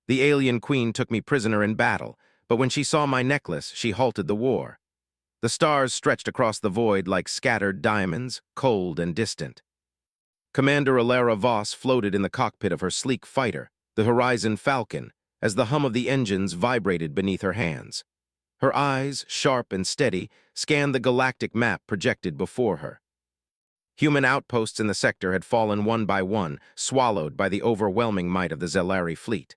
The alien queen took me prisoner in battle, but when she saw my necklace, she halted the war. The stars stretched across the void like scattered diamonds, cold and distant. Commander Alara Voss floated in the cockpit of her sleek fighter, the Horizon Falcon, as the hum of the engines vibrated beneath her hands. Her eyes, sharp and steady, scanned the galactic map projected before her. Human outposts in the sector had fallen one by one, swallowed by the overwhelming might of the Zelari fleet.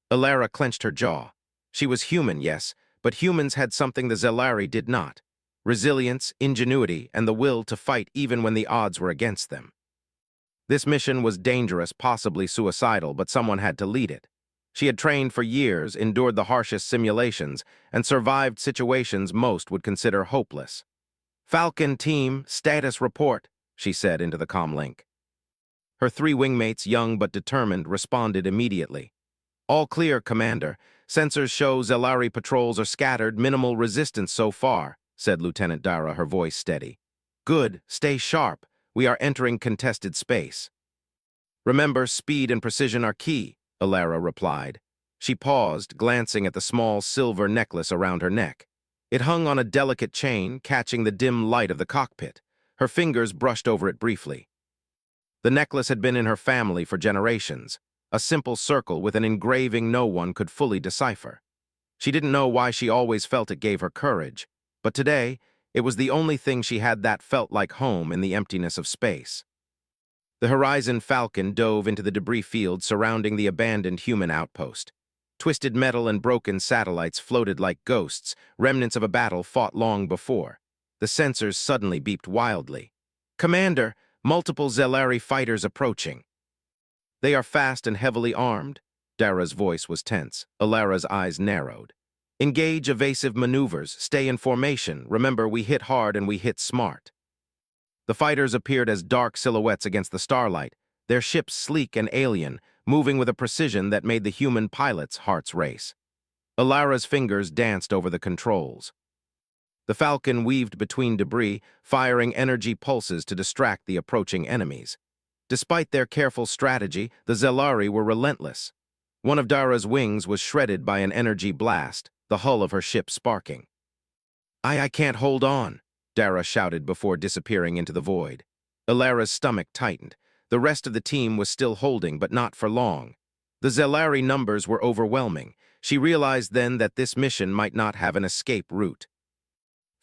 Alara clenched her jaw. She was human, yes, but humans had something the Zelari did not: resilience, ingenuity, and the will to fight even when the odds were against them. This mission was dangerous, possibly suicidal, but someone had to lead it. She had trained for years, endured the harshest simulations, and survived situations most would consider hopeless. "Falcon team, status report," she said into the comlink. Her three wingmates, young but determined, responded immediately. "All clear, Commander. Sensors show Zelari patrols are scattered, minimal resistance so far," said Lieutenant Dara, her voice steady. "Good, stay sharp. We are entering contested space." "Remember, speed and precision are key," Alara replied. She paused, glancing at the small silver necklace around her neck. It hung on a delicate chain, catching the dim light of the cockpit. Her fingers brushed over it briefly. The necklace had been in her family for generations, a simple circle with an engraving no one could fully decipher. She didn't know why she always felt it gave her courage, but today, it was the only thing she had that felt like home in the emptiness of space. The Horizon Falcon dove into the debris field surrounding the abandoned human outpost. Twisted metal and broken satellites floated like ghosts, remnants of a battle fought long before. The sensors suddenly beeped wildly. "Commander, multiple Zelari fighters approaching." "They are fast and heavily armed." Dara's voice was tense. Alara's eyes narrowed. "Engage evasive maneuvers. Stay in formation. Remember, we hit hard and we hit smart." The fighters appeared as dark silhouettes against the starlight, their ships sleek and alien, moving with a precision that made the human pilots' hearts race. Alara's fingers danced over the controls. The Falcon weaved between debris, firing energy pulses to distract the approaching enemies. Despite their careful strategy, the Zelari were relentless. One of Dara's wings was shredded by an energy blast, the hull of her ship sparking. I can't hold on," Dara shouted before disappearing into the void. Alara's stomach tightened. The rest of the team was still holding, but not for long. The Zelari numbers were overwhelming. She realized then that this mission might not have an escape route.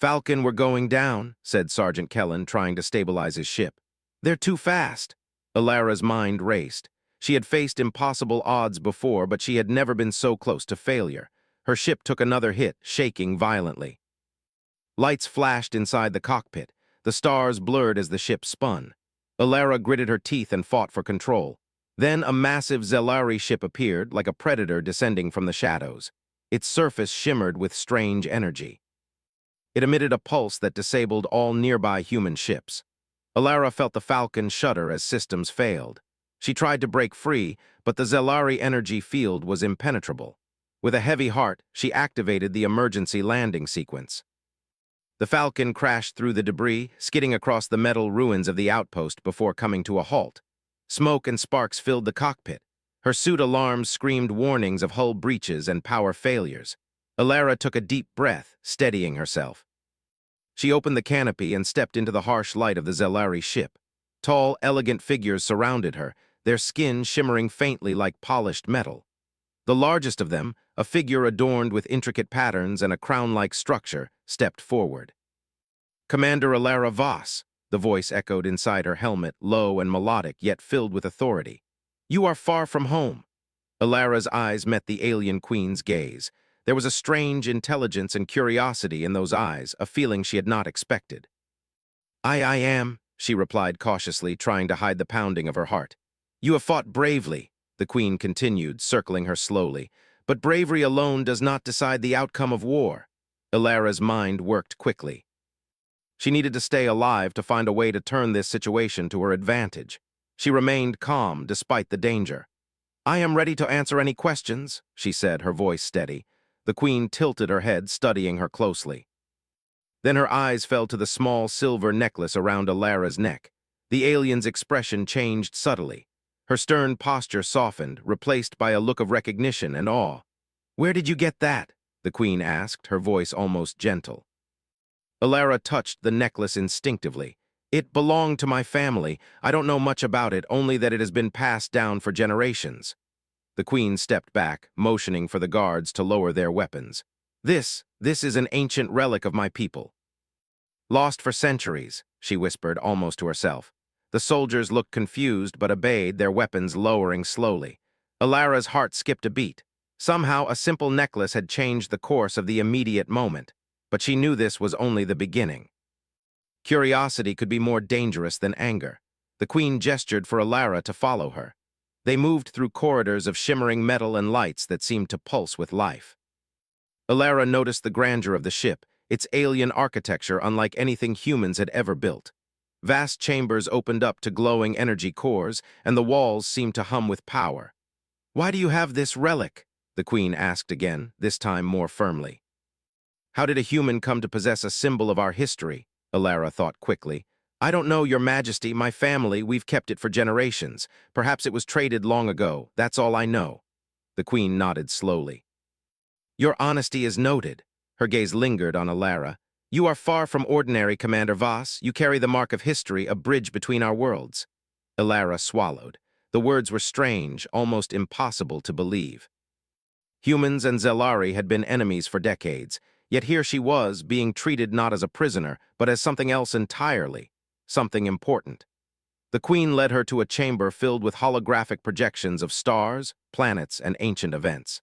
"Falcon, we're going down," said Sergeant Kellen, trying to stabilize his ship. "They're too fast." Alara's mind raced. She had faced impossible odds before, but she had never been so close to failure. Her ship took another hit, shaking violently. Lights flashed inside the cockpit. The stars blurred as the ship spun. Alara gritted her teeth and fought for control. Then a massive Zelari ship appeared, like a predator descending from the shadows. Its surface shimmered with strange energy. It emitted a pulse that disabled all nearby human ships. Alara felt the Falcon shudder as systems failed. She tried to break free, but the Zelari energy field was impenetrable. With a heavy heart, she activated the emergency landing sequence. The Falcon crashed through the debris, skidding across the metal ruins of the outpost before coming to a halt. Smoke and sparks filled the cockpit. Her suit alarms screamed warnings of hull breaches and power failures. Alara took a deep breath, steadying herself. She opened the canopy and stepped into the harsh light of the Zelari ship. Tall, elegant figures surrounded her, their skin shimmering faintly like polished metal. The largest of them, a figure adorned with intricate patterns and a crown-like structure, stepped forward. "Commander Alara Voss," the voice echoed inside her helmet, low and melodic, yet filled with authority. "You are far from home." Alara's eyes met the alien queen's gaze. There was a strange intelligence and curiosity in those eyes, a feeling she had not expected. I am," she replied cautiously, trying to hide the pounding of her heart. "You have fought bravely," the queen continued, circling her slowly, "but bravery alone does not decide the outcome of war." Alara's mind worked quickly. She needed to stay alive to find a way to turn this situation to her advantage. She remained calm despite the danger. "I am ready to answer any questions," she said, her voice steady. The queen tilted her head, studying her closely. Then her eyes fell to the small silver necklace around Alara's neck. The alien's expression changed subtly. Her stern posture softened, replaced by a look of recognition and awe. "Where did you get that?" the queen asked, her voice almost gentle. Alara touched the necklace instinctively. "It belonged to my family. I don't know much about it, only that it has been passed down for generations." The queen stepped back, motioning for the guards to lower their weapons. This is an ancient relic of my people. "Lost for centuries," she whispered, almost to herself. The soldiers looked confused but obeyed, their weapons lowering slowly. Alara's heart skipped a beat. Somehow, a simple necklace had changed the course of the immediate moment, but she knew this was only the beginning. Curiosity could be more dangerous than anger. The queen gestured for Alara to follow her. They moved through corridors of shimmering metal and lights that seemed to pulse with life. Alara noticed the grandeur of the ship, its alien architecture unlike anything humans had ever built. Vast chambers opened up to glowing energy cores, and the walls seemed to hum with power. "Why do you have this relic?" the queen asked again, this time more firmly. "How did a human come to possess a symbol of our history?" Alara thought quickly. "I don't know, Your Majesty, my family, we've kept it for generations. Perhaps it was traded long ago, that's all I know." The queen nodded slowly. "Your honesty is noted." Her gaze lingered on Alara. "You are far from ordinary, Commander Voss. You carry the mark of history, a bridge between our worlds." Alara swallowed. The words were strange, almost impossible to believe. Humans and Zelari had been enemies for decades, yet here she was, being treated not as a prisoner, but as something else entirely, something important. The queen led her to a chamber filled with holographic projections of stars, planets, and ancient events.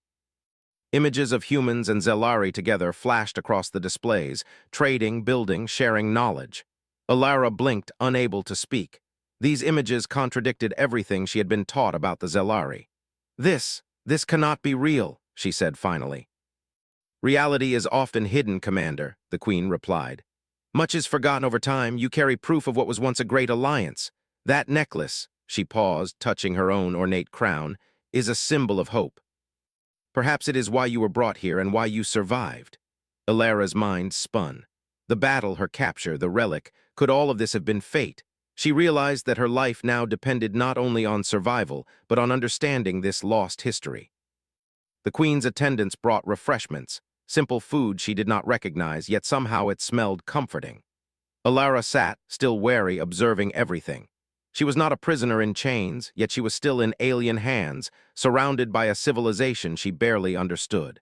Images of humans and Zelari together flashed across the displays, trading, building, sharing knowledge. Alara blinked, unable to speak. These images contradicted everything she had been taught about the Zelari. This cannot be real," she said finally. "Reality is often hidden, Commander," the queen replied. "Much is forgotten over time. You carry proof of what was once a great alliance. That necklace," she paused, touching her own ornate crown, "is a symbol of hope. Perhaps it is why you were brought here and why you survived." Alara's mind spun. The battle, her capture, the relic, could all of this have been fate? She realized that her life now depended not only on survival, but on understanding this lost history. The queen's attendants brought refreshments, simple food she did not recognize, yet somehow it smelled comforting. Alara sat, still wary, observing everything. She was not a prisoner in chains, yet she was still in alien hands, surrounded by a civilization she barely understood.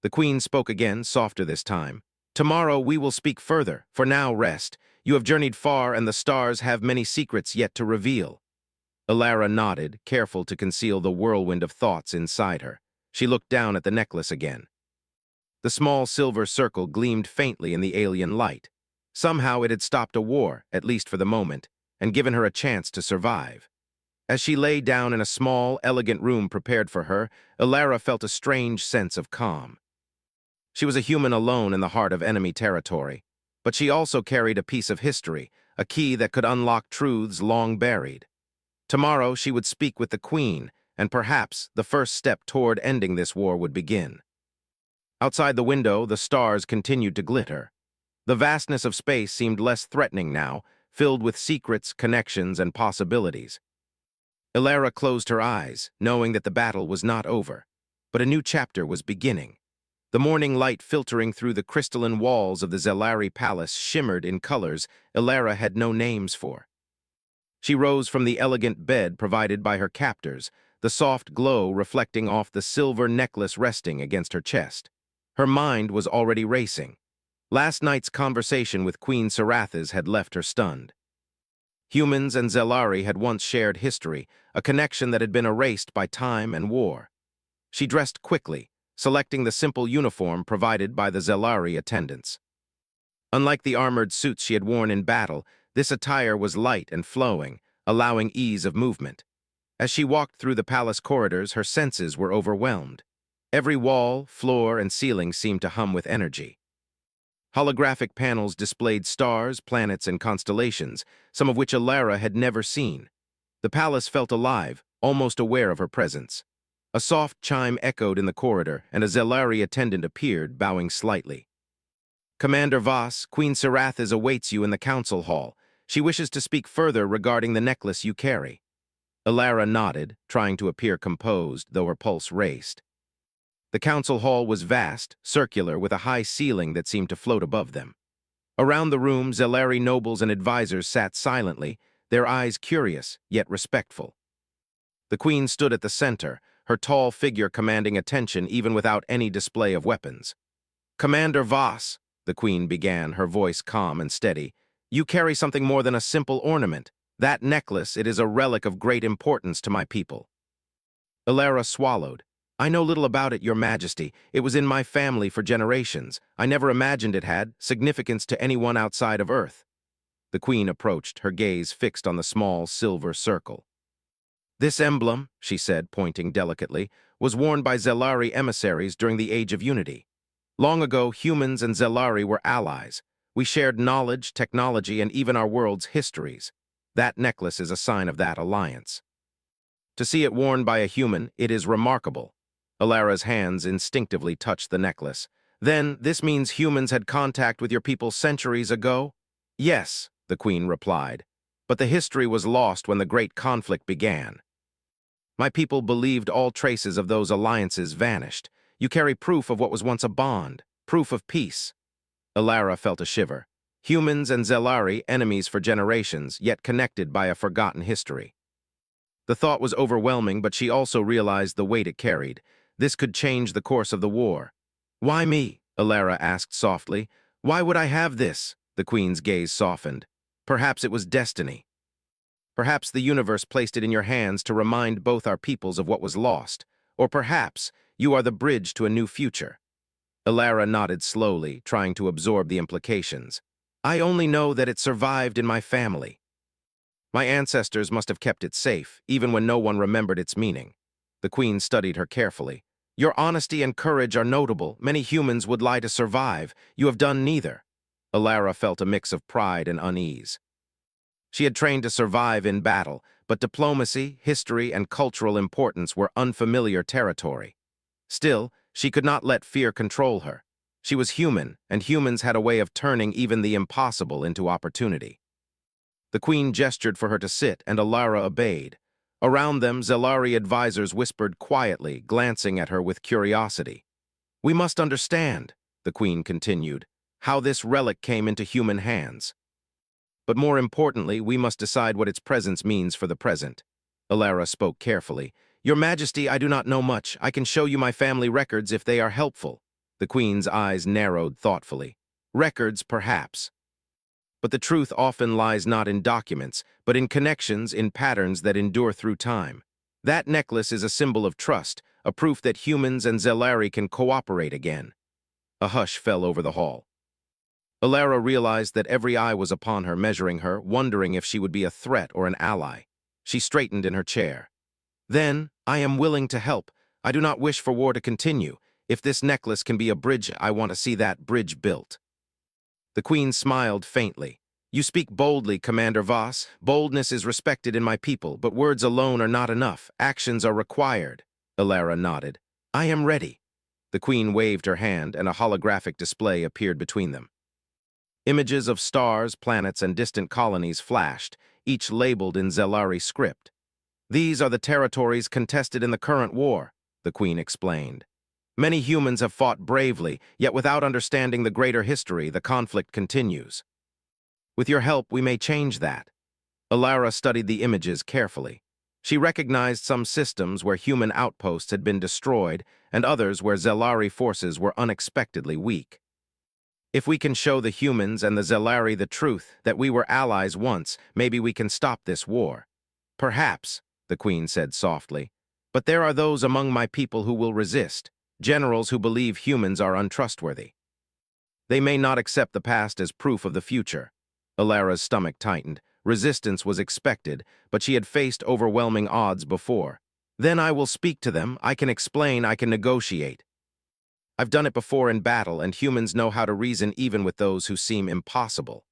The queen spoke again, softer this time. "Tomorrow we will speak further. For now, rest. You have journeyed far, and the stars have many secrets yet to reveal." Alara nodded, careful to conceal the whirlwind of thoughts inside her. She looked down at the necklace again. The small silver circle gleamed faintly in the alien light. Somehow it had stopped a war, at least for the moment, and given her a chance to survive. As she lay down in a small, elegant room prepared for her, Alara felt a strange sense of calm. She was a human alone in the heart of enemy territory, but she also carried a piece of history, a key that could unlock truths long buried. Tomorrow she would speak with the queen, and perhaps the first step toward ending this war would begin. Outside the window, the stars continued to glitter. The vastness of space seemed less threatening now, filled with secrets, connections, and possibilities. Alara closed her eyes, knowing that the battle was not over, but a new chapter was beginning. The morning light filtering through the crystalline walls of the Zelari palace shimmered in colors Alara had no names for. She rose from the elegant bed provided by her captors, the soft glow reflecting off the silver necklace resting against her chest. Her mind was already racing. Last night's conversation with Queen Sarathis had left her stunned. Humans and Zelari had once shared history, a connection that had been erased by time and war. She dressed quickly, selecting the simple uniform provided by the Zelari attendants. Unlike the armored suits she had worn in battle, this attire was light and flowing, allowing ease of movement. As she walked through the palace corridors, her senses were overwhelmed. Every wall, floor, and ceiling seemed to hum with energy. Holographic panels displayed stars, planets, and constellations, some of which Alara had never seen. The palace felt alive, almost aware of her presence. A soft chime echoed in the corridor, and a Zelari attendant appeared, bowing slightly. "Commander Voss, Queen Sarathis awaits you in the council hall. She wishes to speak further regarding the necklace you carry." Alara nodded, trying to appear composed, though her pulse raced. The council hall was vast, circular, with a high ceiling that seemed to float above them. Around the room, Zelari nobles and advisors sat silently, their eyes curious, yet respectful. The queen stood at the center, her tall figure commanding attention even without any display of weapons. "Commander Voss," the queen began, her voice calm and steady, "you carry something more than a simple ornament. That necklace, it is a relic of great importance to my people." Alara swallowed. "I know little about it, your majesty. It was in my family for generations. I never imagined it had significance to anyone outside of Earth." The queen approached, her gaze fixed on the small silver circle. "This emblem," she said, pointing delicately, "was worn by Zelari emissaries during the Age of Unity. Long ago, humans and Zelari were allies. We shared knowledge, technology, and even our world's histories. That necklace is a sign of that alliance. To see it worn by a human, it is remarkable." Alara's hands instinctively touched the necklace. "Then, this means humans had contact with your people centuries ago?" "Yes," the queen replied. "But the history was lost when the great conflict began. My people believed all traces of those alliances vanished. You carry proof of what was once a bond, proof of peace." Alara felt a shiver. Humans and Zelari, enemies for generations, yet connected by a forgotten history. The thought was overwhelming, but she also realized the weight it carried. This could change the course of the war. "Why me?" Alara asked softly. "Why would I have this?" The queen's gaze softened. "Perhaps it was destiny. Perhaps the universe placed it in your hands to remind both our peoples of what was lost. Or perhaps you are the bridge to a new future." Alara nodded slowly, trying to absorb the implications. "I only know that it survived in my family. My ancestors must have kept it safe, even when no one remembered its meaning." The queen studied her carefully. "Your honesty and courage are notable. Many humans would lie to survive. You have done neither." Alara felt a mix of pride and unease. She had trained to survive in battle, but diplomacy, history, and cultural importance were unfamiliar territory. Still, she could not let fear control her. She was human, and humans had a way of turning even the impossible into opportunity. The queen gestured for her to sit, and Alara obeyed. Around them, Zelari advisors whispered quietly, glancing at her with curiosity. "We must understand," the queen continued, "how this relic came into human hands. But more importantly, we must decide what its presence means for the present." Alara spoke carefully. "Your Majesty, I do not know much. I can show you my family records if they are helpful." The queen's eyes narrowed thoughtfully. "Records, perhaps. But the truth often lies not in documents, but in connections, in patterns that endure through time. That necklace is a symbol of trust, a proof that humans and Zelari can cooperate again." A hush fell over the hall. Alara realized that every eye was upon her, measuring her, wondering if she would be a threat or an ally. She straightened in her chair. "Then, I am willing to help. I do not wish for war to continue. If this necklace can be a bridge, I want to see that bridge built." The queen smiled faintly. "You speak boldly, Commander Voss. Boldness is respected in my people, but words alone are not enough. Actions are required." Alara nodded. "I am ready." The queen waved her hand, and a holographic display appeared between them. Images of stars, planets, and distant colonies flashed, each labeled in Zelari script. "These are the territories contested in the current war," the queen explained. "Many humans have fought bravely, yet without understanding the greater history, the conflict continues. With your help, we may change that." Alara studied the images carefully. She recognized some systems where human outposts had been destroyed, and others where Zelari forces were unexpectedly weak. "If we can show the humans and the Zelari the truth, that we were allies once, maybe we can stop this war." "Perhaps," the queen said softly. "But there are those among my people who will resist, generals who believe humans are untrustworthy. They may not accept the past as proof of the future." Alara's stomach tightened. Resistance was expected, but she had faced overwhelming odds before. "Then I will speak to them. I can explain, I can negotiate. I've done it before in battle, and humans know how to reason even with those who seem impossible."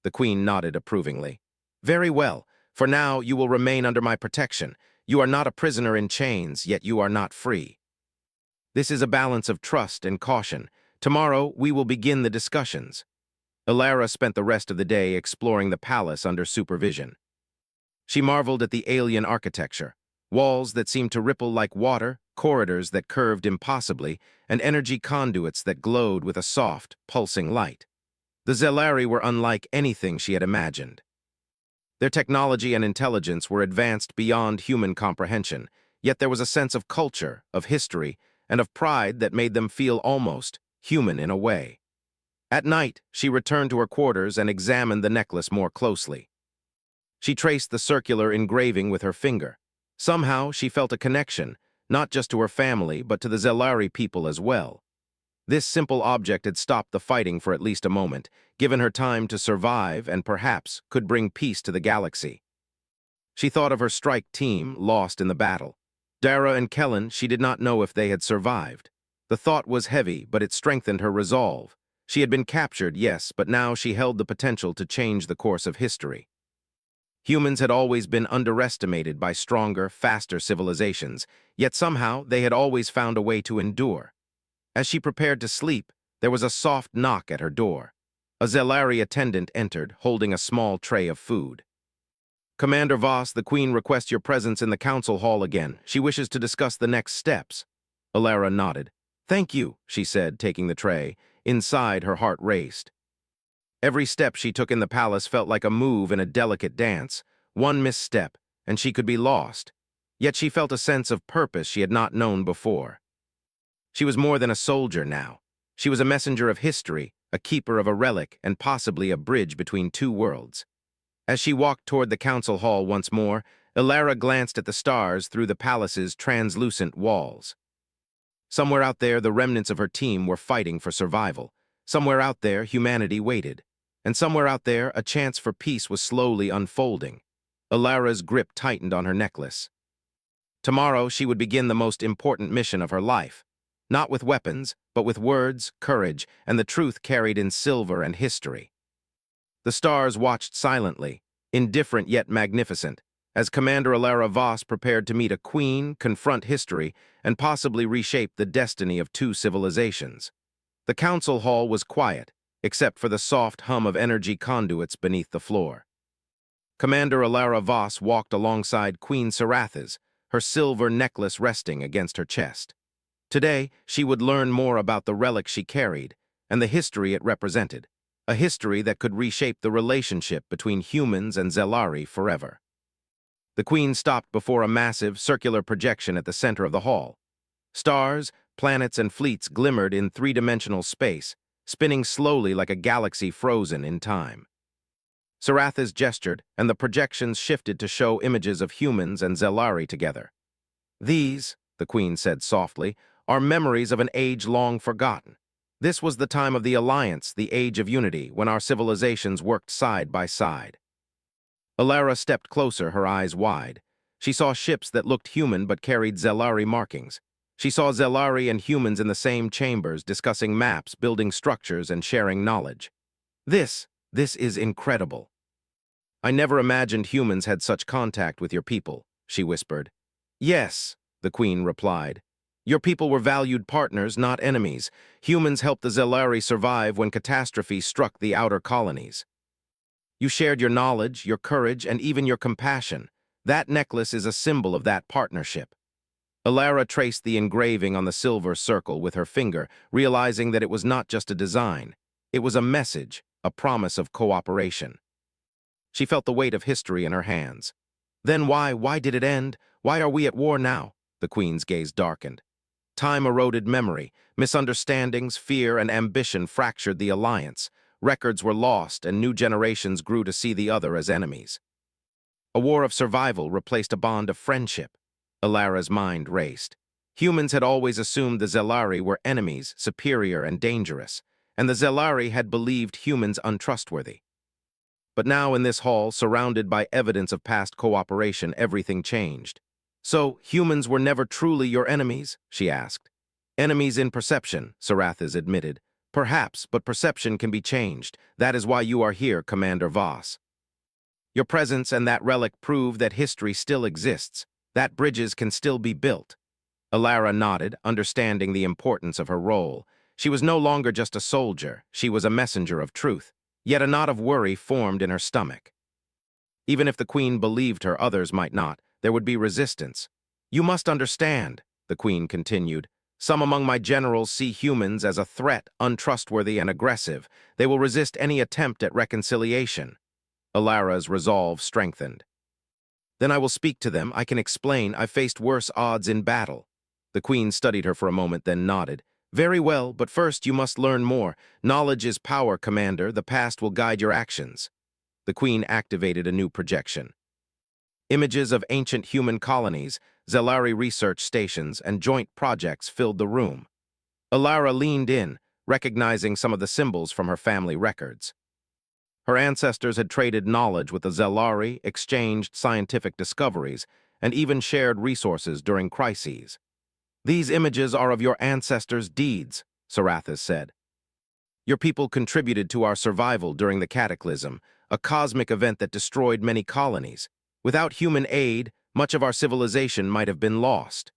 The queen nodded approvingly. "Very well. For now, you will remain under my protection. You are not a prisoner in chains, yet you are not free. This is a balance of trust and caution. Tomorrow, we will begin the discussions." Alara spent the rest of the day exploring the palace under supervision. She marveled at the alien architecture, walls that seemed to ripple like water, corridors that curved impossibly, and energy conduits that glowed with a soft, pulsing light. The Zelari were unlike anything she had imagined. Their technology and intelligence were advanced beyond human comprehension, yet there was a sense of culture, of history, and of pride that made them feel almost human in a way. At night, she returned to her quarters and examined the necklace more closely. She traced the circular engraving with her finger. Somehow, she felt a connection, not just to her family, but to the Zelari people as well. This simple object had stopped the fighting for at least a moment, given her time to survive and perhaps could bring peace to the galaxy. She thought of her strike team, lost in the battle. Dara and Kellen, she did not know if they had survived. The thought was heavy, but it strengthened her resolve. She had been captured, yes, but now she held the potential to change the course of history. Humans had always been underestimated by stronger, faster civilizations, yet somehow they had always found a way to endure. As she prepared to sleep, there was a soft knock at her door. A Zelari attendant entered, holding a small tray of food. "Commander Voss, the Queen requests your presence in the council hall again. She wishes to discuss the next steps." Alara nodded. "Thank you," she said, taking the tray. Inside, her heart raced. Every step she took in the palace felt like a move in a delicate dance. One misstep, and she could be lost. Yet she felt a sense of purpose she had not known before. She was more than a soldier now. She was a messenger of history, a keeper of a relic, and possibly a bridge between two worlds. As she walked toward the council hall once more, Alara glanced at the stars through the palace's translucent walls. Somewhere out there, the remnants of her team were fighting for survival. Somewhere out there, humanity waited. And somewhere out there, a chance for peace was slowly unfolding. Alara's grip tightened on her necklace. Tomorrow, she would begin the most important mission of her life. Not with weapons, but with words, courage, and the truth carried in silver and history. The stars watched silently, indifferent yet magnificent, as Commander Alara Voss prepared to meet a queen, confront history, and possibly reshape the destiny of two civilizations. The council hall was quiet, except for the soft hum of energy conduits beneath the floor. Commander Alara Voss walked alongside Queen Sarathes, her silver necklace resting against her chest. Today, she would learn more about the relic she carried and the history it represented, a history that could reshape the relationship between humans and Zelari forever. The Queen stopped before a massive, circular projection at the center of the hall. Stars, planets, and fleets glimmered in three-dimensional space, spinning slowly like a galaxy frozen in time. Sarathes gestured, and the projections shifted to show images of humans and Zelari together. "These," the Queen said softly, "are memories of an age long forgotten. This was the time of the Alliance, the Age of Unity, when our civilizations worked side by side." Alara stepped closer, her eyes wide. She saw ships that looked human but carried Zelari markings. She saw Zelari and humans in the same chambers, discussing maps, building structures, and sharing knowledge. This is incredible. "I never imagined humans had such contact with your people," she whispered. "Yes," the Queen replied. "Your people were valued partners, not enemies. Humans helped the Zelari survive when catastrophe struck the outer colonies. You shared your knowledge, your courage, and even your compassion. That necklace is a symbol of that partnership." Alara traced the engraving on the silver circle with her finger, realizing that it was not just a design. It was a message, a promise of cooperation. She felt the weight of history in her hands. "Then why did it end? Why are we at war now?" The Queen's gaze darkened. Time eroded memory. Misunderstandings, fear, and ambition fractured the alliance. Records were lost, and new generations grew to see the other as enemies. A war of survival replaced a bond of friendship. Alara's mind raced. Humans had always assumed the Zelari were enemies, superior and dangerous, and the Zelari had believed humans untrustworthy. But now in this hall, surrounded by evidence of past cooperation, everything changed. "So, humans were never truly your enemies?" she asked. "Enemies in perception," Sarathes admitted. "Perhaps, but perception can be changed. That is why you are here, Commander Voss. Your presence and that relic prove that history still exists, that bridges can still be built." Alara nodded, understanding the importance of her role. She was no longer just a soldier, she was a messenger of truth, yet a knot of worry formed in her stomach. Even if the queen believed her, others might not. There would be resistance. You must understand, the queen continued. Some among my generals see humans as a threat, untrustworthy and aggressive. They will resist any attempt at reconciliation. Alara's resolve strengthened. Then I will speak to them. I can explain. I've faced worse odds in battle. The queen studied her for a moment, then nodded. Very well, but first you must learn more. Knowledge is power, Commander. The past will guide your actions. The queen activated a new projection. Images of ancient human colonies, Zelari research stations, and joint projects filled the room. Alara leaned in, recognizing some of the symbols from her family records. Her ancestors had traded knowledge with the Zelari, exchanged scientific discoveries, and even shared resources during crises. These images are of your ancestors' deeds, Sarathis said. Your people contributed to our survival during the Cataclysm, a cosmic event that destroyed many colonies. Without human aid, much of our civilization might have been lost.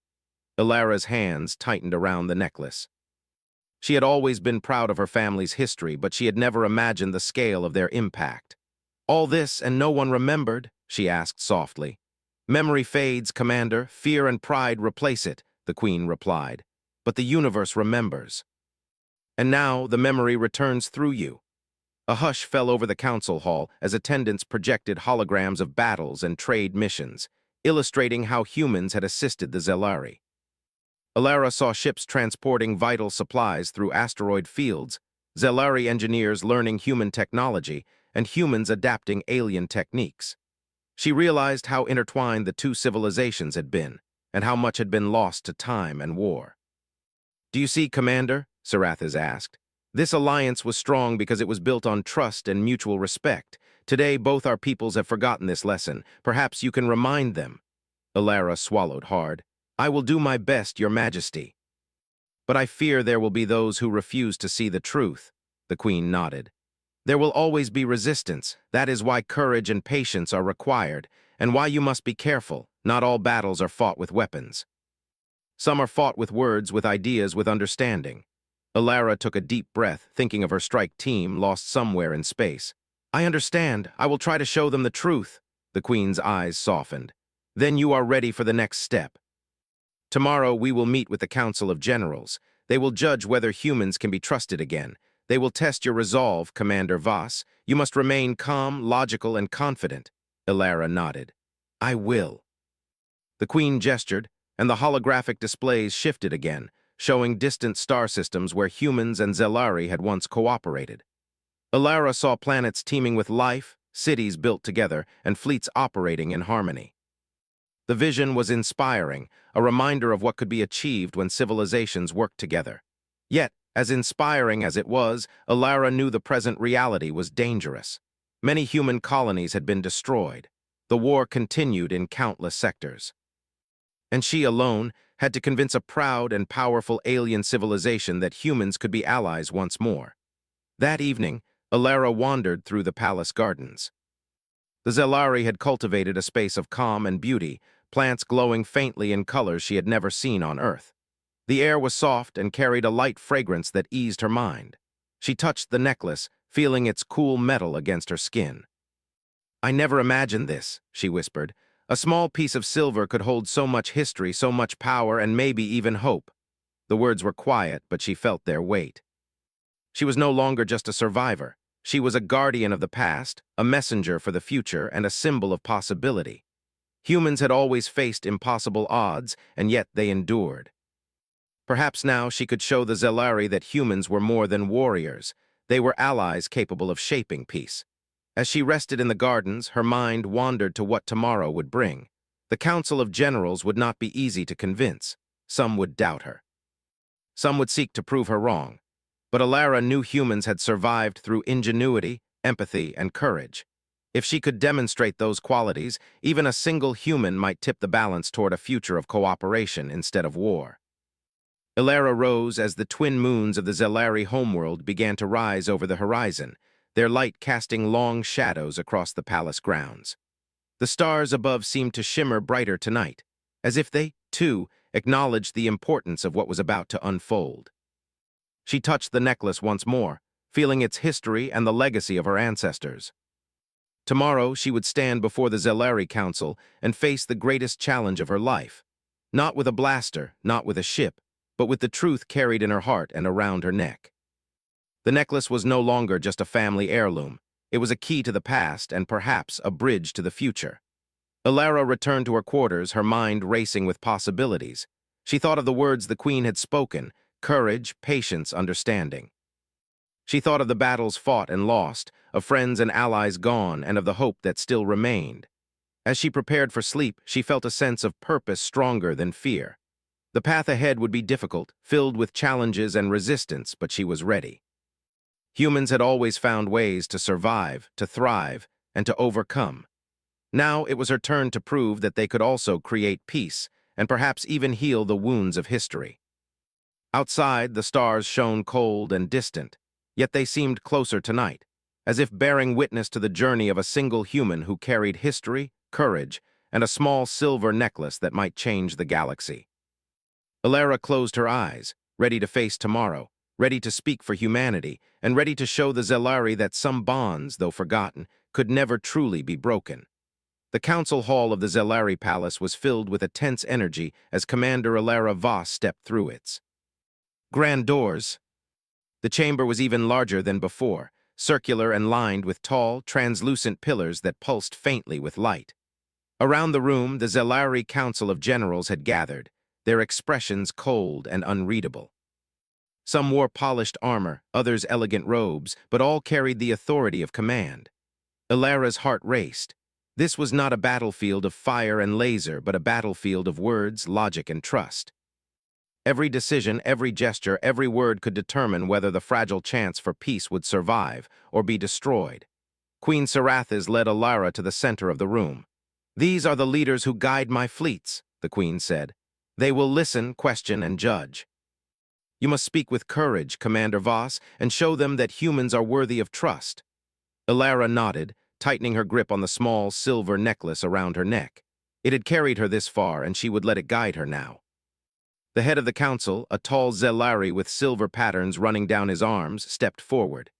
Alara's hands tightened around the necklace. She had always been proud of her family's history, but she had never imagined the scale of their impact. All this and no one remembered? She asked softly. Memory fades, Commander. Fear and pride replace it, the queen replied. But the universe remembers. And now the memory returns through you. A hush fell over the council hall as attendants projected holograms of battles and trade missions, illustrating how humans had assisted the Zelari. Alara saw ships transporting vital supplies through asteroid fields, Zelari engineers learning human technology, and humans adapting alien techniques. She realized how intertwined the two civilizations had been, and how much had been lost to time and war. Do you see, Commander? Sarathis asked. This alliance was strong because it was built on trust and mutual respect. Today, both our peoples have forgotten this lesson. Perhaps you can remind them. Alara swallowed hard. I will do my best, Your Majesty. But I fear there will be those who refuse to see the truth, the queen nodded. There will always be resistance. That is why courage and patience are required, and why you must be careful. Not all battles are fought with weapons. Some are fought with words, with ideas, with understanding. Alara took a deep breath, thinking of her strike team lost somewhere in space. I understand. I will try to show them the truth. The queen's eyes softened. Then you are ready for the next step. Tomorrow we will meet with the Council of Generals. They will judge whether humans can be trusted again. They will test your resolve, Commander Voss. You must remain calm, logical, and confident. Alara nodded. I will. The queen gestured, and the holographic displays shifted again, showing distant star systems where humans and Zelari had once cooperated. Alara saw planets teeming with life, cities built together, and fleets operating in harmony. The vision was inspiring, a reminder of what could be achieved when civilizations worked together. Yet, as inspiring as it was, Alara knew the present reality was dangerous. Many human colonies had been destroyed. The war continued in countless sectors. And she alone had to convince a proud and powerful alien civilization that humans could be allies once more. That evening, Alara wandered through the palace gardens. The Zelari had cultivated a space of calm and beauty, plants glowing faintly in colors she had never seen on Earth. The air was soft and carried a light fragrance that eased her mind. She touched the necklace, feeling its cool metal against her skin. I never imagined this, she whispered. A small piece of silver could hold so much history, so much power, and maybe even hope. The words were quiet, but she felt their weight. She was no longer just a survivor. She was a guardian of the past, a messenger for the future, and a symbol of possibility. Humans had always faced impossible odds, and yet they endured. Perhaps now she could show the Zelari that humans were more than warriors. They were allies capable of shaping peace. As she rested in the gardens, her mind wandered to what tomorrow would bring. The Council of Generals would not be easy to convince. Some would doubt her. Some would seek to prove her wrong. But Alara knew humans had survived through ingenuity, empathy, and courage. If she could demonstrate those qualities, even a single human might tip the balance toward a future of cooperation instead of war. Alara rose as the twin moons of the Zelari homeworld began to rise over the horizon, their light casting long shadows across the palace grounds. The stars above seemed to shimmer brighter tonight, as if they, too, acknowledged the importance of what was about to unfold. She touched the necklace once more, feeling its history and the legacy of her ancestors. Tomorrow, she would stand before the Zelari Council and face the greatest challenge of her life. Not with a blaster, not with a ship, but with the truth carried in her heart and around her neck. The necklace was no longer just a family heirloom. It was a key to the past and perhaps a bridge to the future. Alara returned to her quarters, her mind racing with possibilities. She thought of the words the Queen had spoken: courage, patience, understanding. She thought of the battles fought and lost, of friends and allies gone, and of the hope that still remained. As she prepared for sleep, she felt a sense of purpose stronger than fear. The path ahead would be difficult, filled with challenges and resistance, but she was ready. Humans had always found ways to survive, to thrive, and to overcome. Now it was her turn to prove that they could also create peace, and perhaps even heal the wounds of history. Outside, the stars shone cold and distant, yet they seemed closer tonight, as if bearing witness to the journey of a single human who carried history, courage, and a small silver necklace that might change the galaxy. Alara closed her eyes, ready to face tomorrow, ready to speak for humanity, and ready to show the Zelari that some bonds, though forgotten, could never truly be broken. The council hall of the Zelari Palace was filled with a tense energy as Commander Alara Voss stepped through its grand doors. The chamber was even larger than before, circular and lined with tall, translucent pillars that pulsed faintly with light. Around the room, the Zelari Council of Generals had gathered, their expressions cold and unreadable. Some wore polished armor, others elegant robes, but all carried the authority of command. Alara's heart raced. This was not a battlefield of fire and laser, but a battlefield of words, logic, and trust. Every decision, every gesture, every word could determine whether the fragile chance for peace would survive or be destroyed. Queen Sarathis led Alara to the center of the room. "These are the leaders who guide my fleets," the Queen said. "They will listen, question, and judge. You must speak with courage, Commander Voss, and show them that humans are worthy of trust." Alara nodded, tightening her grip on the small silver necklace around her neck. It had carried her this far, and she would let it guide her now. The head of the council, a tall Zelari with silver patterns running down his arms, stepped forward.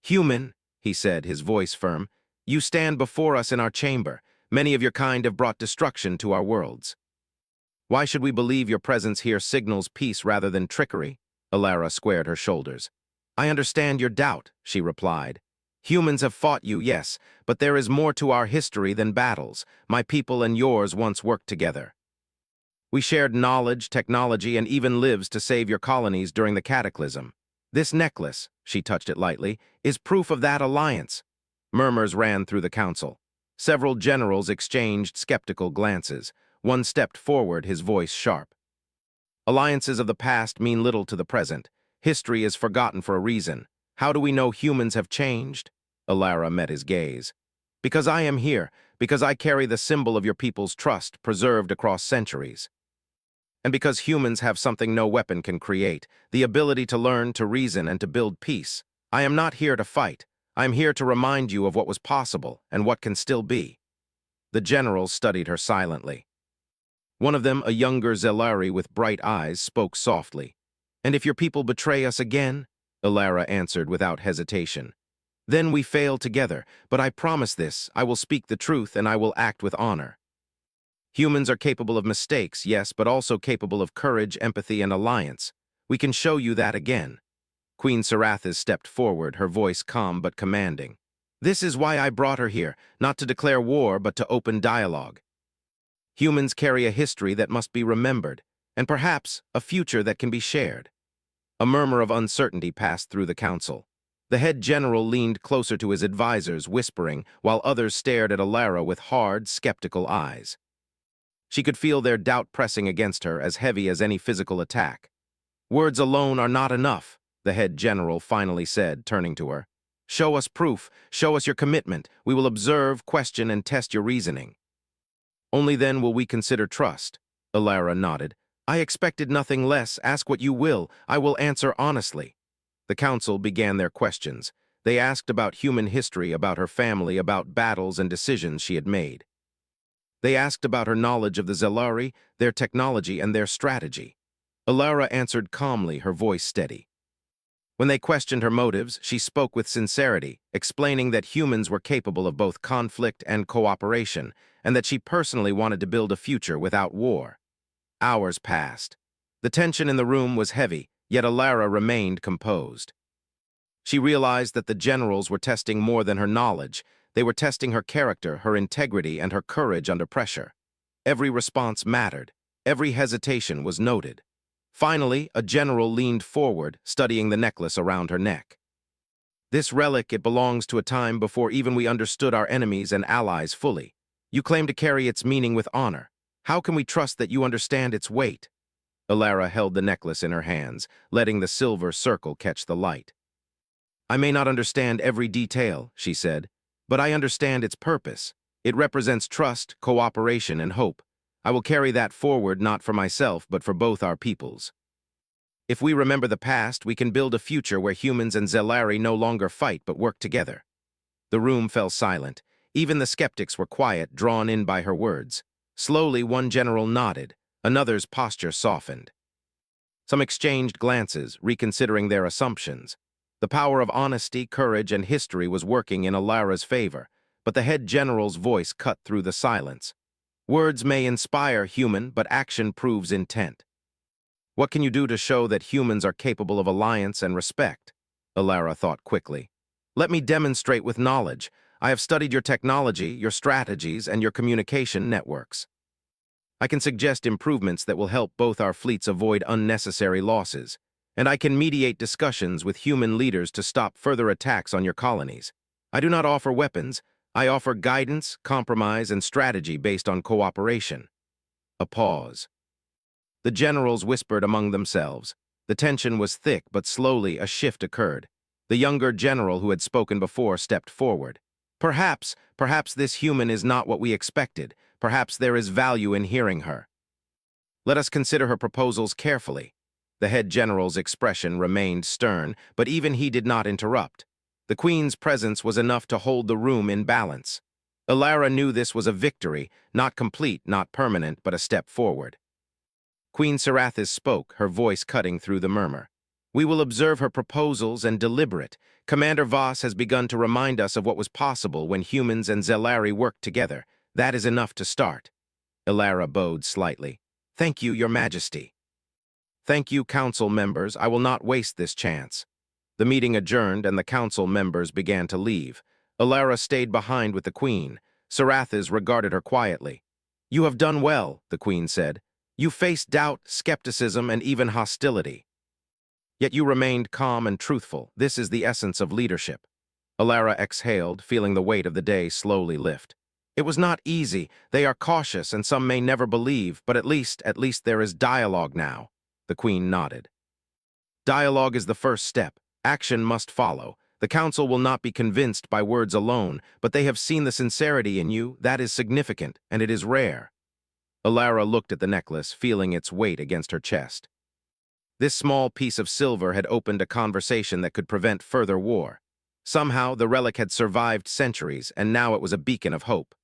"Human," he said, his voice firm, "you stand before us in our chamber. Many of your kind have brought destruction to our worlds. Why should we believe your presence here signals peace rather than trickery?" Alara squared her shoulders. "I understand your doubt," she replied. "Humans have fought you, yes, but there is more to our history than battles. My people and yours once worked together. We shared knowledge, technology, and even lives to save your colonies during the cataclysm. This necklace," she touched it lightly, "is proof of that alliance." Murmurs ran through the council. Several generals exchanged skeptical glances. One stepped forward, his voice sharp. "Alliances of the past mean little to the present. History is forgotten for a reason. How do we know humans have changed?" Alara met his gaze. "Because I am here, because I carry the symbol of your people's trust, preserved across centuries. And because humans have something no weapon can create, the ability to learn, to reason, and to build peace. I am not here to fight. I am here to remind you of what was possible and what can still be." The generals studied her silently. One of them, a younger Zelari with bright eyes, spoke softly. "And if your people betray us again?" Alara answered without hesitation. "Then we fail together, but I promise this, I will speak the truth and I will act with honor. Humans are capable of mistakes, yes, but also capable of courage, empathy, and alliance. We can show you that again." Queen Sarathis stepped forward, her voice calm but commanding. "This is why I brought her here, not to declare war, but to open dialogue. Humans carry a history that must be remembered, and perhaps a future that can be shared." A murmur of uncertainty passed through the council. The head general leaned closer to his advisors, whispering, while others stared at Alara with hard, skeptical eyes. She could feel their doubt pressing against her, as heavy as any physical attack. "Words alone are not enough," the head general finally said, turning to her. "Show us proof, show us your commitment. We will observe, question, and test your reasoning. Only then will we consider trust." Alara nodded. "I expected nothing less. Ask what you will. I will answer honestly." The council began their questions. They asked about human history, about her family, about battles and decisions she had made. They asked about her knowledge of the Zelari, their technology, and their strategy. Alara answered calmly, her voice steady. When they questioned her motives, she spoke with sincerity, explaining that humans were capable of both conflict and cooperation, and that she personally wanted to build a future without war. Hours passed. The tension in the room was heavy, yet Alara remained composed. She realized that the generals were testing more than her knowledge. They were testing her character, her integrity, and her courage under pressure. Every response mattered. Every hesitation was noted. Finally, a general leaned forward, studying the necklace around her neck. This relic, it belongs to a time before even we understood our enemies and allies fully. You claim to carry its meaning with honor. How can we trust that you understand its weight? Alara held the necklace in her hands, letting the silver circle catch the light. I may not understand every detail, she said, but I understand its purpose. It represents trust, cooperation, and hope. I will carry that forward not for myself, but for both our peoples. If we remember the past, we can build a future where humans and Zelari no longer fight but work together. The room fell silent. Even the skeptics were quiet, drawn in by her words. Slowly, one general nodded. Another's posture softened. Some exchanged glances, reconsidering their assumptions. The power of honesty, courage, and history was working in Alara's favor, but the head general's voice cut through the silence. Words may inspire human, but action proves intent. What can you do to show that humans are capable of alliance and respect? Alara thought quickly. Let me demonstrate with knowledge. I have studied your technology, your strategies, and your communication networks. I can suggest improvements that will help both our fleets avoid unnecessary losses, and I can mediate discussions with human leaders to stop further attacks on your colonies. I do not offer weapons. I offer guidance, compromise, and strategy based on cooperation. A pause. The generals whispered among themselves. The tension was thick, but slowly a shift occurred. The younger general who had spoken before stepped forward. Perhaps this human is not what we expected. Perhaps there is value in hearing her. Let us consider her proposals carefully. The head general's expression remained stern, but even he did not interrupt. The queen's presence was enough to hold the room in balance. Alara knew this was a victory, not complete, not permanent, but a step forward. Queen Sarathis spoke, her voice cutting through the murmur. We will observe her proposals and deliberate. Commander Voss has begun to remind us of what was possible when humans and Zelari worked together. That is enough to start. Alara bowed slightly. Thank you, Your Majesty. Thank you, council members. I will not waste this chance. The meeting adjourned and the council members began to leave. Alara stayed behind with the queen. Sarathis regarded her quietly. You have done well, the queen said. You faced doubt, skepticism, and even hostility. Yet you remained calm and truthful. This is the essence of leadership. Alara exhaled, feeling the weight of the day slowly lift. It was not easy. They are cautious, and some may never believe, but at least there is dialogue now. The queen nodded. Dialogue is the first step. Action must follow. The council will not be convinced by words alone, but they have seen the sincerity in you. That is significant, and it is rare. Alara looked at the necklace, feeling its weight against her chest. This small piece of silver had opened a conversation that could prevent further war. Somehow, the relic had survived centuries, and now it was a beacon of hope.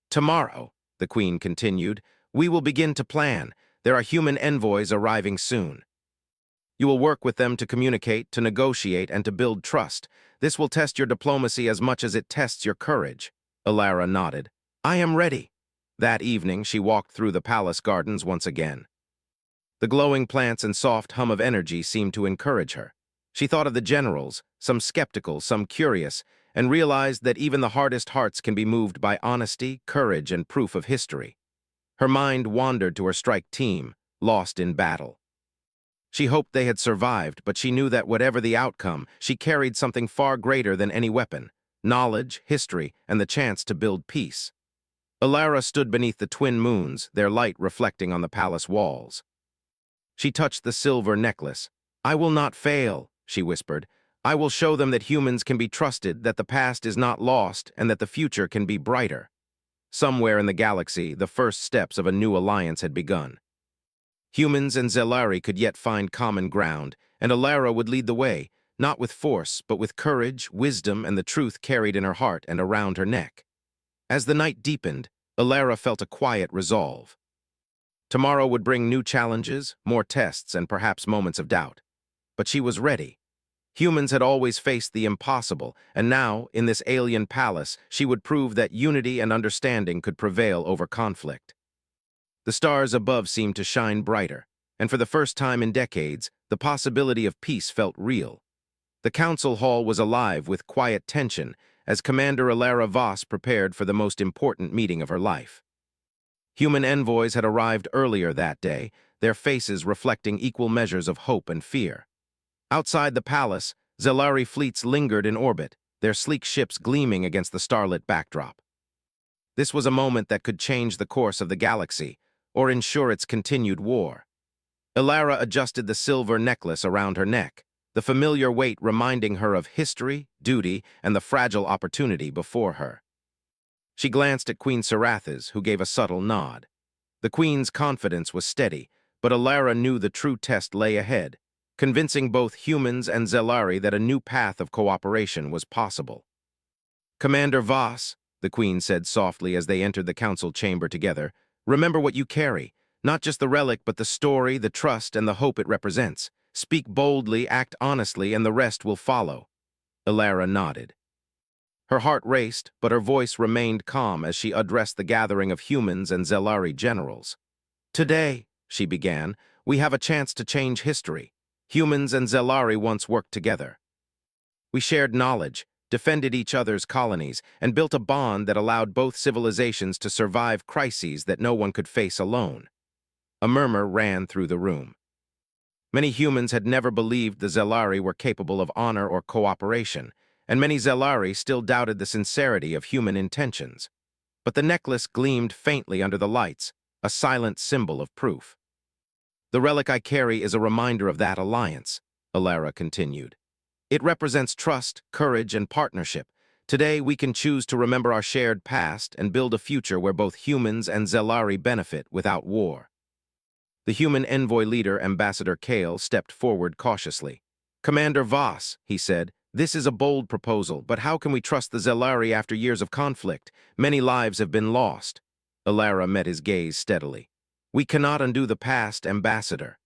Tomorrow, the queen continued, we will begin to plan. There are human envoys arriving soon. You will work with them to communicate, to negotiate, and to build trust. This will test your diplomacy as much as it tests your courage. Alara nodded. I am ready. That evening, she walked through the palace gardens once again. The glowing plants and soft hum of energy seemed to encourage her. She thought of the generals, some skeptical, some curious, and realized that even the hardest hearts can be moved by honesty, courage, and proof of history. Her mind wandered to her strike team, lost in battle. She hoped they had survived, but she knew that whatever the outcome, she carried something far greater than any weapon: knowledge, history, and the chance to build peace. Alara stood beneath the twin moons, their light reflecting on the palace walls. She touched the silver necklace. I will not fail, she whispered. I will show them that humans can be trusted, that the past is not lost, and that the future can be brighter. Somewhere in the galaxy, the first steps of a new alliance had begun. Humans and Zelari could yet find common ground, and Alara would lead the way, not with force, but with courage, wisdom, and the truth carried in her heart and around her neck. As the night deepened, Alara felt a quiet resolve. Tomorrow would bring new challenges, more tests, and perhaps moments of doubt. But she was ready. Humans had always faced the impossible, and now, in this alien palace, she would prove that unity and understanding could prevail over conflict. The stars above seemed to shine brighter, and for the first time in decades, the possibility of peace felt real. The council hall was alive with quiet tension as Commander Alara Voss prepared for the most important meeting of her life. Human envoys had arrived earlier that day, their faces reflecting equal measures of hope and fear. Outside the palace, Zelari fleets lingered in orbit, their sleek ships gleaming against the starlit backdrop. This was a moment that could change the course of the galaxy, or ensure its continued war. Ilara adjusted the silver necklace around her neck, the familiar weight reminding her of history, duty, and the fragile opportunity before her. She glanced at Queen Sarathis, who gave a subtle nod. The Queen's confidence was steady, but Ilara knew the true test lay ahead, convincing both humans and Zelari that a new path of cooperation was possible. "Commander Voss," the Queen said softly as they entered the council chamber together, "remember what you carry, not just the relic but the story, the trust, and the hope it represents. Speak boldly, act honestly, and the rest will follow." Ilara nodded. Her heart raced, but her voice remained calm as she addressed the gathering of humans and Zelari generals. "Today," she began, "we have a chance to change history. Humans and Zelari once worked together. We shared knowledge, defended each other's colonies, and built a bond that allowed both civilizations to survive crises that no one could face alone." A murmur ran through the room. Many humans had never believed the Zelari were capable of honor or cooperation, and many Zelari still doubted the sincerity of human intentions. But the necklace gleamed faintly under the lights, a silent symbol of proof. "The relic I carry is a reminder of that alliance," Ilara continued. "It represents trust, courage, and partnership. Today, we can choose to remember our shared past and build a future where both humans and Zelari benefit without war." The human envoy leader, Ambassador Kale, stepped forward cautiously. "Commander Voss," he said, "this is a bold proposal, but how can we trust the Zelari after years of conflict? Many lives have been lost." Ilara met his gaze steadily. "We cannot undo the past, Ambassador.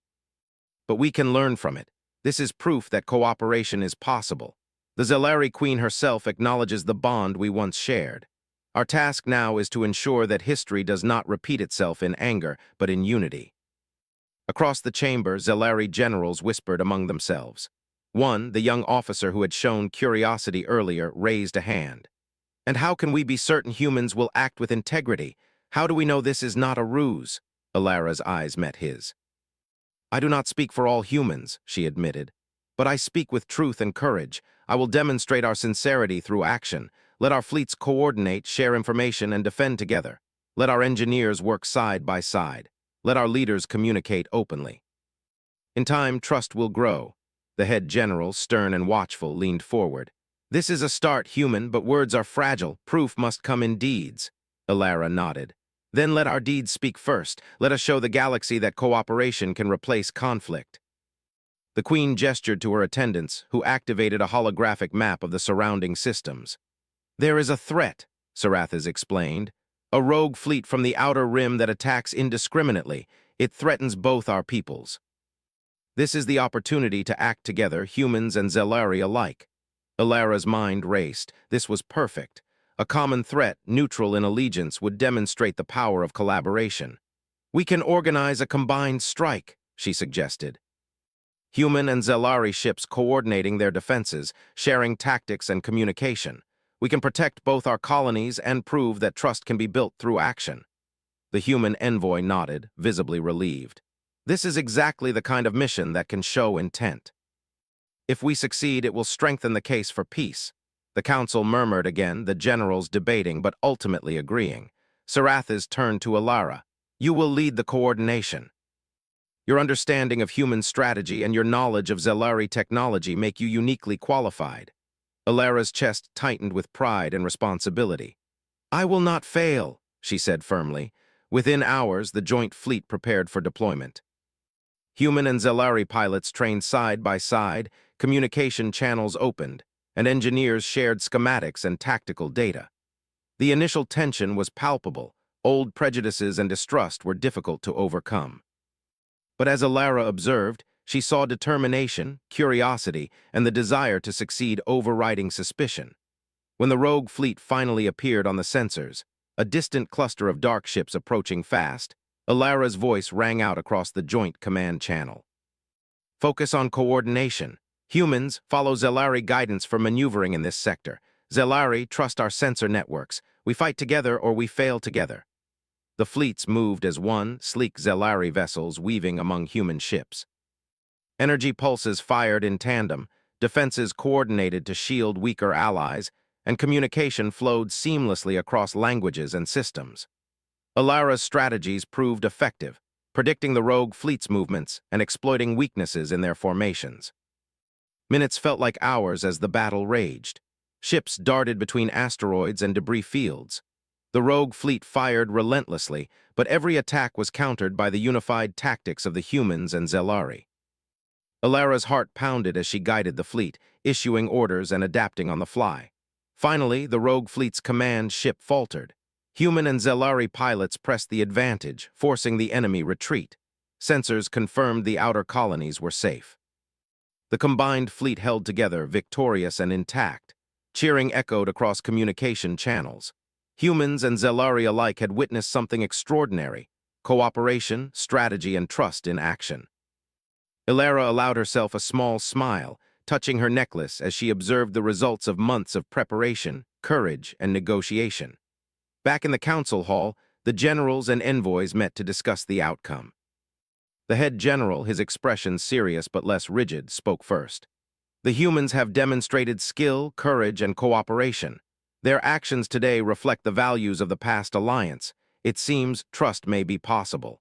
But we can learn from it. This is proof that cooperation is possible. The Zelari Queen herself acknowledges the bond we once shared. Our task now is to ensure that history does not repeat itself in anger, but in unity." Across the chamber, Zelari generals whispered among themselves. One, the young officer who had shown curiosity earlier, raised a hand. "And how can we be certain humans will act with integrity? How do we know this is not a ruse?" Ilara's eyes met his. "I do not speak for all humans," she admitted. "But I speak with truth and courage. I will demonstrate our sincerity through action. Let our fleets coordinate, share information, and defend together. Let our engineers work side by side. Let our leaders communicate openly. In time, trust will grow." The head general, stern and watchful, leaned forward. "This is a start, human, but words are fragile. Proof must come in deeds." Ilara nodded. "Then let our deeds speak first. Let us show the galaxy that cooperation can replace conflict." The Queen gestured to her attendants, who activated a holographic map of the surrounding systems. "There is a threat," Sarathis explained. "A rogue fleet from the outer rim that attacks indiscriminately. It threatens both our peoples. This is the opportunity to act together, humans and Zelari alike." Ilara's mind raced. This was perfect. A common threat, neutral in allegiance, would demonstrate the power of collaboration. "We can organize a combined strike," she suggested. Human and Zelari ships coordinating their defenses, sharing tactics and communication. We can protect both our colonies and prove that trust can be built through action. The human envoy nodded, visibly relieved. "This is exactly the kind of mission that can show intent. If we succeed, it will strengthen the case for peace." The council murmured again, the generals debating but ultimately agreeing. Sarathis turned to Ilara. "You will lead the coordination. Your understanding of human strategy and your knowledge of Zelari technology make you uniquely qualified." Ilara's chest tightened with pride and responsibility. "I will not fail," she said firmly. Within hours, the joint fleet prepared for deployment. Human and Zelari pilots trained side by side, communication channels opened, and engineers shared schematics and tactical data. The initial tension was palpable. Old prejudices and distrust were difficult to overcome. But as Ilara observed, She saw determination, curiosity, and the desire to succeed overriding suspicion. When the rogue fleet finally appeared on the sensors, a distant cluster of dark ships approaching fast, Alara's voice rang out across the joint command channel. Focus on coordination. Humans, follow Zelari guidance for maneuvering in this sector. Zelari, trust our sensor networks. We fight together or we fail together. The fleets moved as one, sleek Zelari vessels weaving among human ships. Energy pulses fired in tandem, defenses coordinated to shield weaker allies, and communication flowed seamlessly across languages and systems. Alara's strategies proved effective, predicting the rogue fleet's movements and exploiting weaknesses in their formations. Minutes felt like hours as the battle raged. Ships darted between asteroids and debris fields. The rogue fleet fired relentlessly, but every attack was countered by the unified tactics of the humans and Zelari. Alara's heart pounded as she guided the fleet, issuing orders and adapting on the fly. Finally, the rogue fleet's command ship faltered. Human and Zelari pilots pressed the advantage, forcing the enemy retreat. Sensors confirmed the outer colonies were safe. The combined fleet held together, victorious and intact. Cheering echoed across communication channels. Humans and Zelari alike had witnessed something extraordinary: cooperation, strategy, and trust in action. Alara allowed herself a small smile, touching her necklace as she observed the results of months of preparation, courage, and negotiation. Back in the council hall, the generals and envoys met to discuss the outcome. The head general, his expression serious but less rigid, spoke first. The humans have demonstrated skill, courage, and cooperation. Their actions today reflect the values of the past alliance. It seems trust may be possible.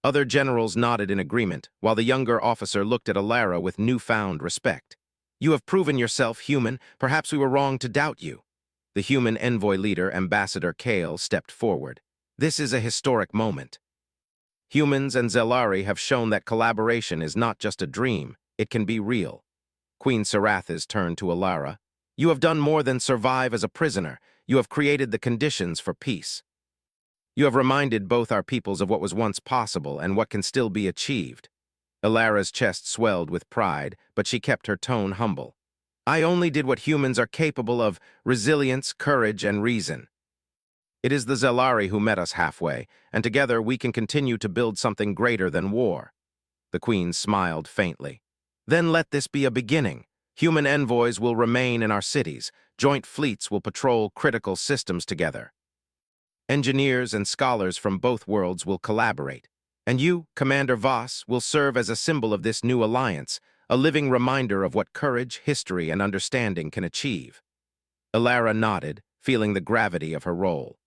Other generals nodded in agreement, while the younger officer looked at Alara with newfound respect. You have proven yourself human. Perhaps we were wrong to doubt you. The human envoy leader, Ambassador Kale, stepped forward. This is a historic moment. Humans and Zelari have shown that collaboration is not just a dream, it can be real. Queen Sarathis turned to Alara. You have done more than survive as a prisoner. You have created the conditions for peace. You have reminded both our peoples of what was once possible and what can still be achieved. Alara's chest swelled with pride, but she kept her tone humble. I only did what humans are capable of: resilience, courage, and reason. It is the Zelari who met us halfway, and together we can continue to build something greater than war. The queen smiled faintly. Then let this be a beginning. Human envoys will remain in our cities. Joint fleets will patrol critical systems together. Engineers and scholars from both worlds will collaborate. And you, Commander Voss, will serve as a symbol of this new alliance, a living reminder of what courage, history, and understanding can achieve. Alara nodded, feeling the gravity of her role.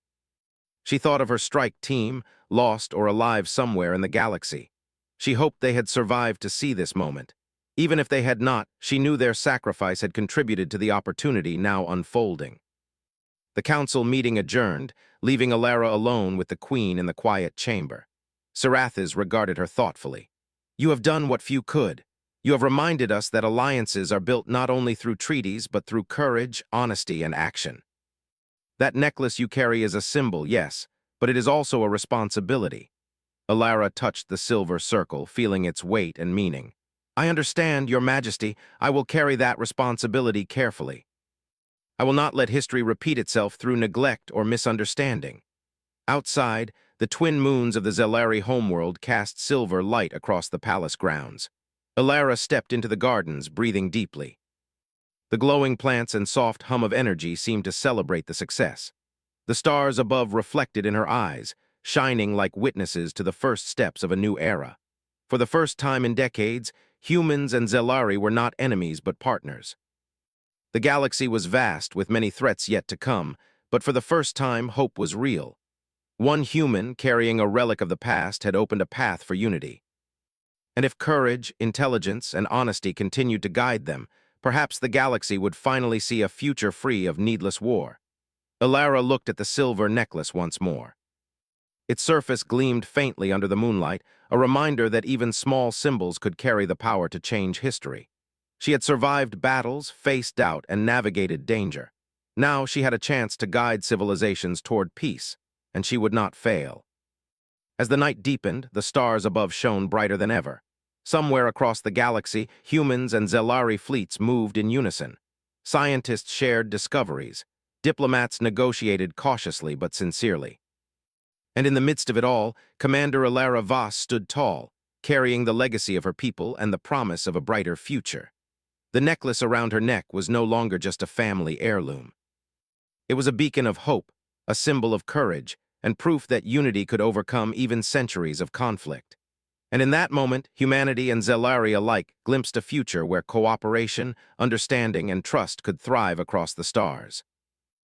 She thought of her strike team, lost or alive somewhere in the galaxy. She hoped they had survived to see this moment. Even if they had not, she knew their sacrifice had contributed to the opportunity now unfolding. The council meeting adjourned, leaving Alara alone with the queen in the quiet chamber. Sarathis regarded her thoughtfully. You have done what few could. You have reminded us that alliances are built not only through treaties, but through courage, honesty, and action. That necklace you carry is a symbol, yes, but it is also a responsibility. Alara touched the silver circle, feeling its weight and meaning. I understand, Your Majesty. I will carry that responsibility carefully. I will not let history repeat itself through neglect or misunderstanding. Outside, the twin moons of the Zelari homeworld cast silver light across the palace grounds. Alara stepped into the gardens, breathing deeply. The glowing plants and soft hum of energy seemed to celebrate the success. The stars above reflected in her eyes, shining like witnesses to the first steps of a new era. For the first time in decades, humans and Zelari were not enemies but partners. The galaxy was vast, with many threats yet to come, but for the first time, hope was real. One human, carrying a relic of the past, had opened a path for unity. And if courage, intelligence, and honesty continued to guide them, perhaps the galaxy would finally see a future free of needless war. Alara looked at the silver necklace once more. Its surface gleamed faintly under the moonlight, a reminder that even small symbols could carry the power to change history. She had survived battles, faced doubt, and navigated danger. Now she had a chance to guide civilizations toward peace, and she would not fail. As the night deepened, the stars above shone brighter than ever. Somewhere across the galaxy, humans and Zelari fleets moved in unison. Scientists shared discoveries. Diplomats negotiated cautiously but sincerely. And in the midst of it all, Commander Alara Voss stood tall, carrying the legacy of her people and the promise of a brighter future. The necklace around her neck was no longer just a family heirloom. It was a beacon of hope, a symbol of courage, and proof that unity could overcome even centuries of conflict. And in that moment, humanity and Zelari alike glimpsed a future where cooperation, understanding, and trust could thrive across the stars.